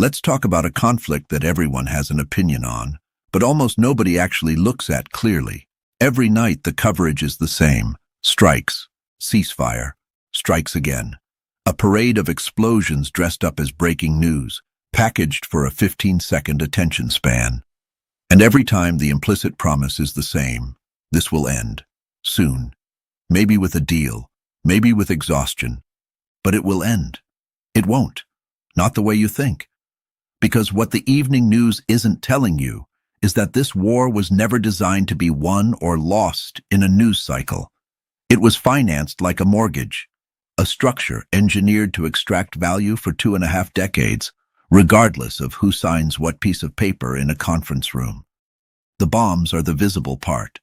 Let's talk about a conflict that everyone has an opinion on, but almost nobody actually looks at clearly. Every night the coverage is the same. Strikes, ceasefire, strikes again. A parade of explosions dressed up as breaking news, packaged for a 15-second attention span. And every time the implicit promise is the same. This will end. Soon. Maybe with a deal. Maybe with exhaustion. But it will end. It won't. Not the way you think. Because what the evening news isn't telling you is that this war was never designed to be won or lost in a news cycle. It was financed like a mortgage, a structure engineered to extract value for 2.5 decades, regardless of who signs what piece of paper in a conference room. The bombs are the visible part.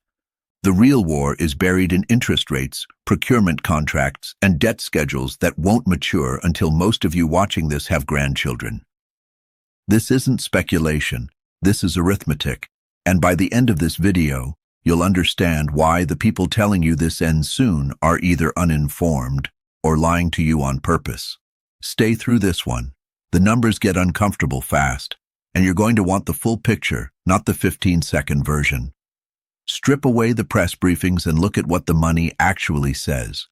The real war is buried in interest rates, procurement contracts, and debt schedules that won't mature until most of you watching this have grandchildren. This isn't speculation, this is arithmetic, and by the end of this video, you'll understand why the people telling you this ends soon are either uninformed or lying to you on purpose. Stay through this one. The numbers get uncomfortable fast, and you're going to want the full picture, not the 15-second version. Strip away the press briefings and look at what the money actually says.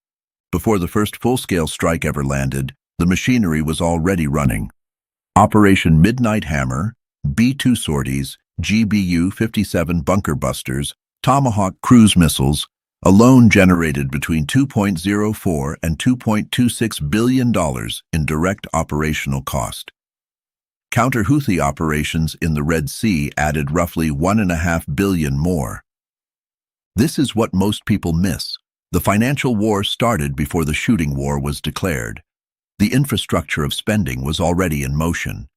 Before the first full-scale strike ever landed, the machinery was already running. Operation Midnight Hammer, B-2 sorties, GBU-57 bunker busters, Tomahawk cruise missiles, alone generated between $2.04 and $2.26 billion in direct operational cost. Counter-Houthi operations in the Red Sea added roughly $1.5 billion more. This is what most people miss. The financial war started before the shooting war was declared. The infrastructure of spending was already in motion.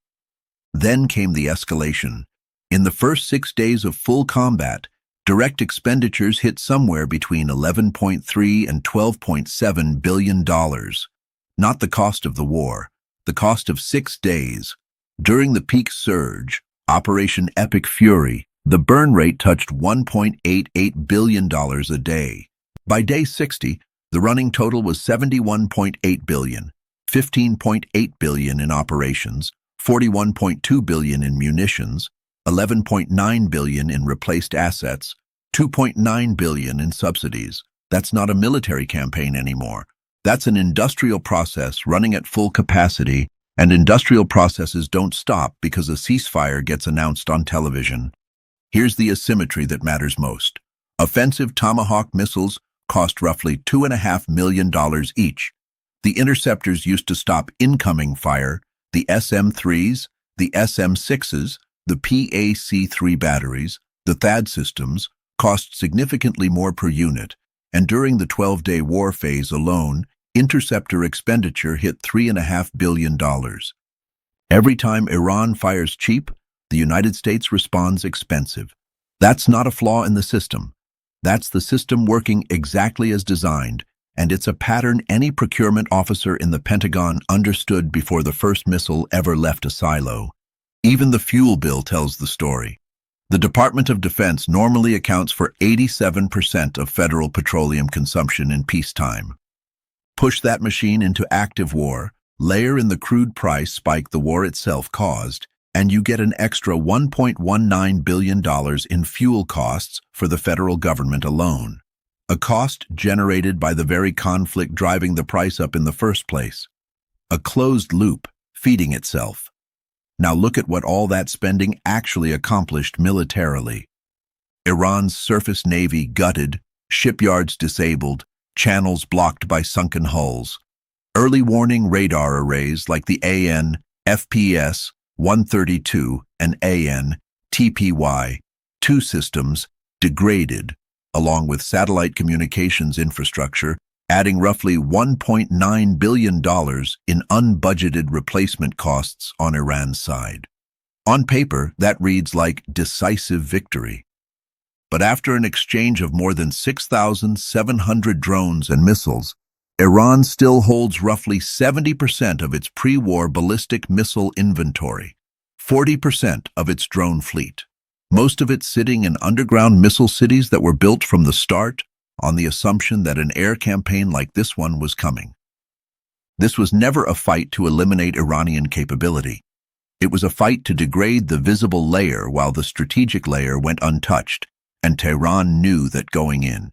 Then came the escalation. In the first 6 days of full combat, direct expenditures hit somewhere between $11.3 and $12.7 billion. Not the cost of the war, the cost of 6 days. During the peak surge, Operation Epic Fury, the burn rate touched $1.88 billion a day. By day 60, the running total was $71.8 billion, $15.8 billion in operations, $41.2 billion in munitions, $11.9 billion in replaced assets, $2.9 billion in subsidies. That's not a military campaign anymore. That's an industrial process running at full capacity, and industrial processes don't stop because a ceasefire gets announced on television. Here's the asymmetry that matters most. Offensive Tomahawk missiles cost roughly $2.5 million each. The interceptors used to stop incoming fire. The SM-3s, the SM-6s, the PAC-3 batteries, the THAAD systems cost significantly more per unit, and during the 12-day war phase alone, interceptor expenditure hit $3.5 billion. Every time Iran fires cheap, the United States responds expensive. That's not a flaw in the system. That's the system working exactly as designed, and it's a pattern any procurement officer in the Pentagon understood before the first missile ever left a silo. Even the fuel bill tells the story. The Department of Defense normally accounts for 87% of federal petroleum consumption in peacetime. Push that machine into active war, layer in the crude price spike the war itself caused, and you get an extra $1.19 billion in fuel costs for the federal government alone. A cost generated by the very conflict driving the price up in the first place. A closed loop, feeding itself. Now look at what all that spending actually accomplished militarily. Iran's surface navy gutted, shipyards disabled, channels blocked by sunken hulls. Early warning radar arrays like the AN, FPS, 132 and AN, TPY-2 systems degraded, along with satellite communications infrastructure, adding roughly $1.9 billion in unbudgeted replacement costs on Iran's side. On paper, that reads like decisive victory. But after an exchange of more than 6,700 drones and missiles, Iran still holds roughly 70% of its pre-war ballistic missile inventory, 40% of its drone fleet, most of it sitting in underground missile cities that were built from the start on the assumption that an air campaign like this one was coming. This was never a fight to eliminate Iranian capability. It was a fight to degrade the visible layer while the strategic layer went untouched, and Tehran knew that going in.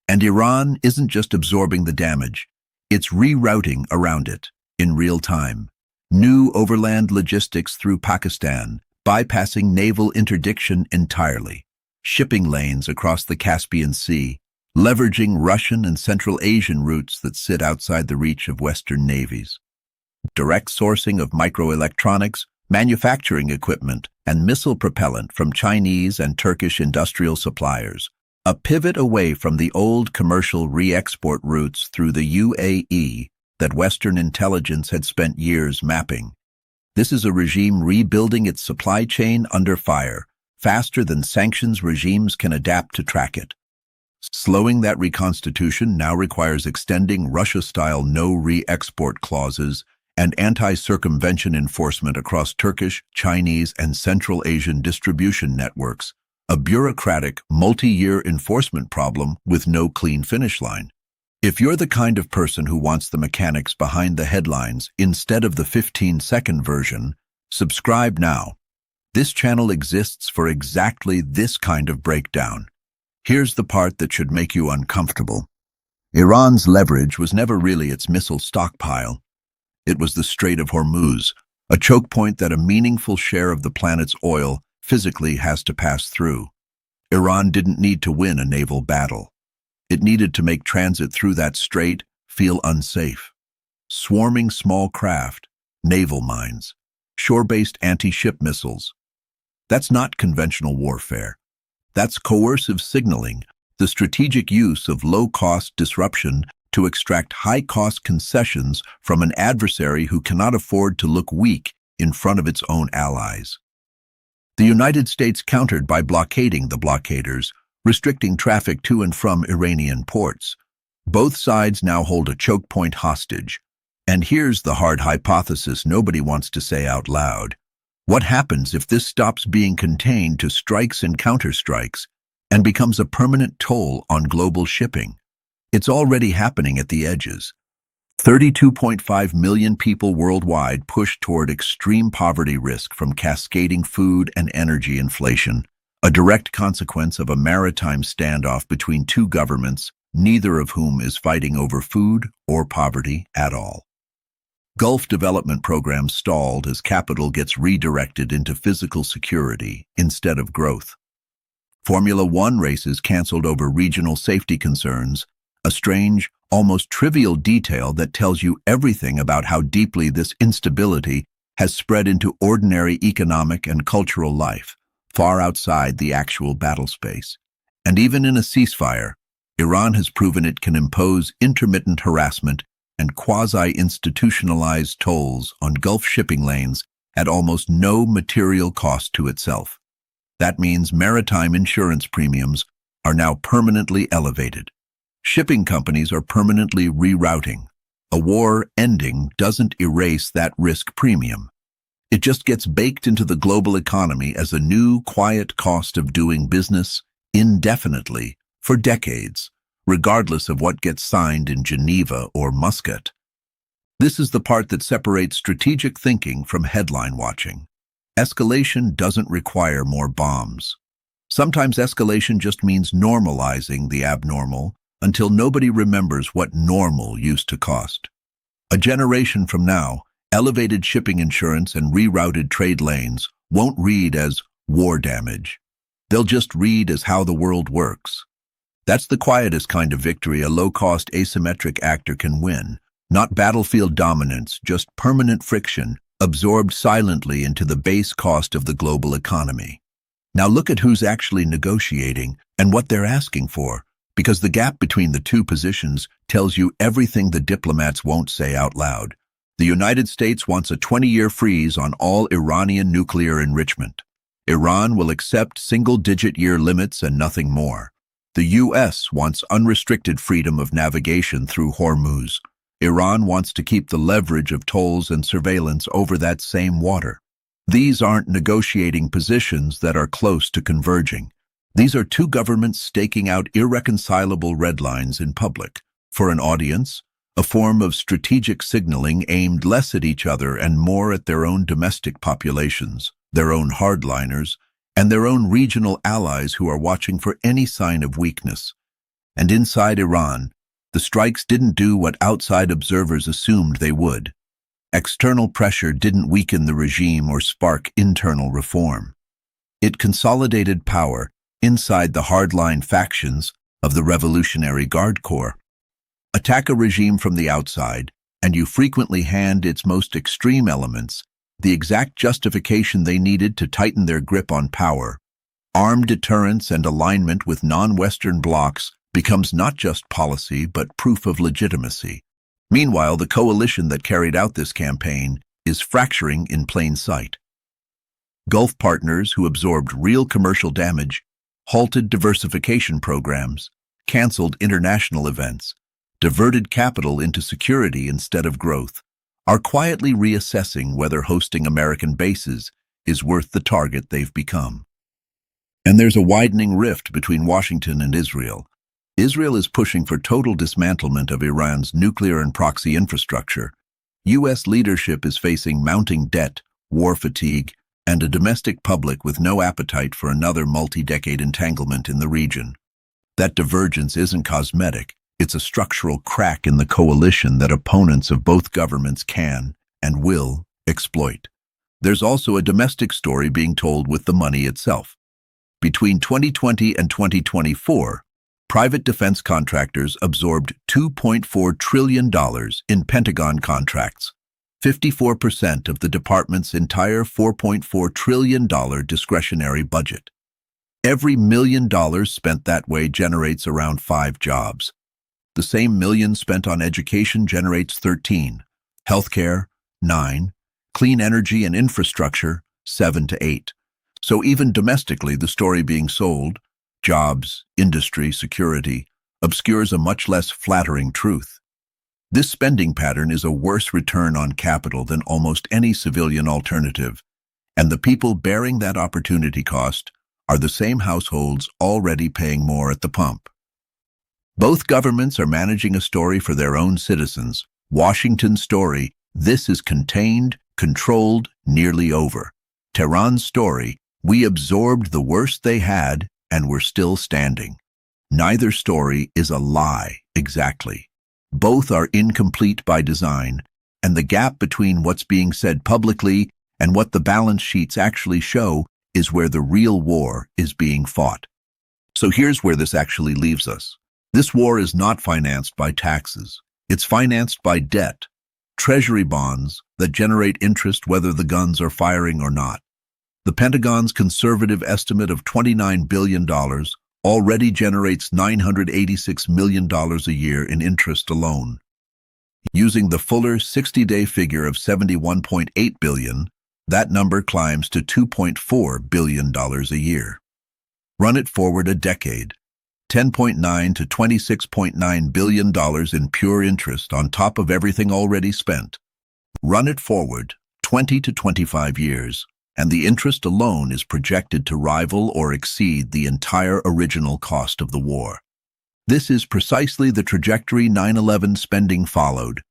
And Iran isn't just absorbing the damage, it's rerouting around it, in real time. New overland logistics through Pakistan, bypassing naval interdiction entirely. Shipping lanes across the Caspian Sea, leveraging Russian and Central Asian routes that sit outside the reach of Western navies. Direct sourcing of microelectronics, manufacturing equipment, and missile propellant from Chinese and Turkish industrial suppliers. A pivot away from the old commercial re-export routes through the UAE that Western intelligence had spent years mapping. This is a regime rebuilding its supply chain under fire, faster than sanctions regimes can adapt to track it. Slowing that reconstitution now requires extending Russia-style no re-export clauses and anti-circumvention enforcement across Turkish, Chinese, and Central Asian distribution networks, a bureaucratic, multi-year enforcement problem with no clean finish line. If you're the kind of person who wants the mechanics behind the headlines instead of the 15-second version, subscribe now. This channel exists for exactly this kind of breakdown. Here's the part that should make you uncomfortable. Iran's leverage was never really its missile stockpile. It was the Strait of Hormuz, a choke point that a meaningful share of the planet's oil physically has to pass through. Iran didn't need to win a naval battle. It needed to make transit through that strait feel unsafe. Swarming small craft, naval mines, shore-based anti-ship missiles. That's not conventional warfare. That's coercive signaling, the strategic use of low-cost disruption to extract high-cost concessions from an adversary who cannot afford to look weak in front of its own allies. The United States countered by blockading the blockaders, restricting traffic to and from Iranian ports. Both sides now hold a choke point hostage. And here's the hard hypothesis nobody wants to say out loud. What happens if this stops being contained to strikes and counterstrikes and becomes a permanent toll on global shipping? It's already happening at the edges. 32.5 million people worldwide push toward extreme poverty risk from cascading food and energy inflation, a direct consequence of a maritime standoff between two governments, neither of whom is fighting over food or poverty at all. Gulf development programs stalled as capital gets redirected into physical security instead of growth. Formula One races canceled over regional safety concerns, a strange, almost trivial detail that tells you everything about how deeply this instability has spread into ordinary economic and cultural life, far outside the actual battle space. And even in a ceasefire, Iran has proven it can impose intermittent harassment and quasi-institutionalized tolls on Gulf shipping lanes at almost no material cost to itself. That means maritime insurance premiums are now permanently elevated. Shipping companies are permanently rerouting. A war ending doesn't erase that risk premium. It just gets baked into the global economy as a new, quiet cost of doing business indefinitely for decades, regardless of what gets signed in Geneva or Muscat. This is the part that separates strategic thinking from headline watching. Escalation doesn't require more bombs. Sometimes escalation just means normalizing the abnormal until nobody remembers what normal used to cost. A generation from now, elevated shipping insurance and rerouted trade lanes won't read as war damage. They'll just read as how the world works. That's the quietest kind of victory a low-cost asymmetric actor can win. Not battlefield dominance, just permanent friction, absorbed silently into the base cost of the global economy. Now look at who's actually negotiating and what they're asking for, because the gap between the two positions tells you everything the diplomats won't say out loud. The United States wants a 20-year freeze on all Iranian nuclear enrichment. Iran will accept single-digit year limits and nothing more. The U.S. wants unrestricted freedom of navigation through Hormuz. Iran wants to keep the leverage of tolls and surveillance over that same water. These aren't negotiating positions that are close to converging. These are two governments staking out irreconcilable red lines in public. For an audience, a form of strategic signaling aimed less at each other and more at their own domestic populations, their own hardliners, and their own regional allies who are watching for any sign of weakness. And inside Iran, the strikes didn't do what outside observers assumed they would. External pressure didn't weaken the regime or spark internal reform. It consolidated power inside the hardline factions of the Revolutionary Guard Corps. Attack a regime from the outside, and you frequently hand its most extreme elements the exact justification they needed to tighten their grip on power. Armed deterrence and alignment with non-Western blocs becomes not just policy but proof of legitimacy. Meanwhile, the coalition that carried out this campaign is fracturing in plain sight. Gulf partners who absorbed real commercial damage halted diversification programs, canceled international events, diverted capital into security instead of growth, are quietly reassessing whether hosting American bases is worth the target they've become. And there's a widening rift between Washington and Israel. Israel is pushing for total dismantlement of Iran's nuclear and proxy infrastructure. U.S. leadership is facing mounting debt, war fatigue, and a domestic public with no appetite for another multi-decade entanglement in the region. That divergence isn't cosmetic. It's a structural crack in the coalition that opponents of both governments can and will exploit. There's also a domestic story being told with the money itself. Between 2020 and 2024, private defense contractors absorbed $2.4 trillion in Pentagon contracts, 54% of the department's entire $4.4 trillion discretionary budget. Every $1 million spent that way generates around 5 jobs. The same $1 million spent on education generates 13, healthcare, 9, clean energy and infrastructure, 7 to 8. So even domestically, the story being sold, jobs, industry, security, obscures a much less flattering truth. This spending pattern is a worse return on capital than almost any civilian alternative, and the people bearing that opportunity cost are the same households already paying more at the pump. Both governments are managing a story for their own citizens. Washington's story, this is contained, controlled, nearly over. Tehran's story, we absorbed the worst they had and we're still standing. Neither story is a lie, exactly. Both are incomplete by design, and the gap between what's being said publicly and what the balance sheets actually show is where the real war is being fought. So here's where this actually leaves us. This war is not financed by taxes. It's financed by debt, treasury bonds that generate interest whether the guns are firing or not. The Pentagon's conservative estimate of $29 billion already generates $986 million a year in interest alone. Using the fuller 60-day figure of $71.8 billion, that number climbs to $2.4 billion a year. Run it forward a decade. $10.9 to $26.9 billion in pure interest on top of everything already spent. Run it forward 20 to 25 years, and the interest alone is projected to rival or exceed the entire original cost of the war. This is precisely the trajectory 9/11 spending followed.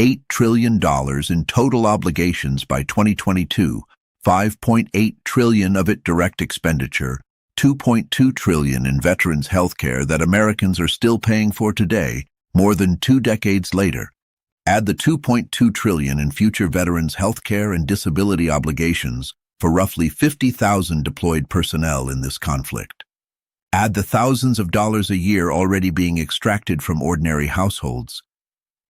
$8 trillion in total obligations by 2022, $5.8 trillion of it direct expenditure, $2.2 trillion in veterans' health care that Americans are still paying for today, more than 2 decades later. Add the $2.2 trillion in future veterans' health care and disability obligations for roughly 50,000 deployed personnel in this conflict. Add the thousands of dollars a year already being extracted from ordinary households,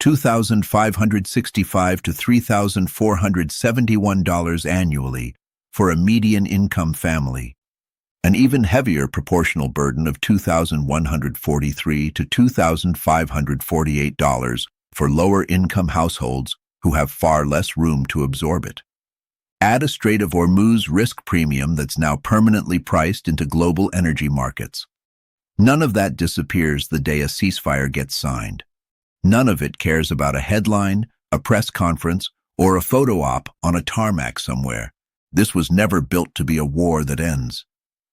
$2,565 to $3,471 annually for a median income family. An even heavier proportional burden of $2,143 to $2,548 for lower-income households who have far less room to absorb it. Add a Strait of Hormuz risk premium that's now permanently priced into global energy markets. None of that disappears the day a ceasefire gets signed. None of it cares about a headline, a press conference, or a photo op on a tarmac somewhere. This was never built to be a war that ends.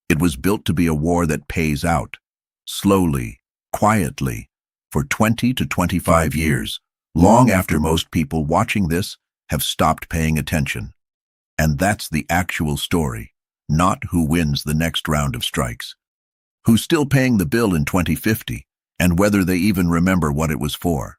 It was built to be a war that pays out, slowly, quietly, for 20 to 25 years, long after most people watching this have stopped paying attention. And that's the actual story, not who wins the next round of strikes. Who's still paying the bill in 2050, and whether they even remember what it was for.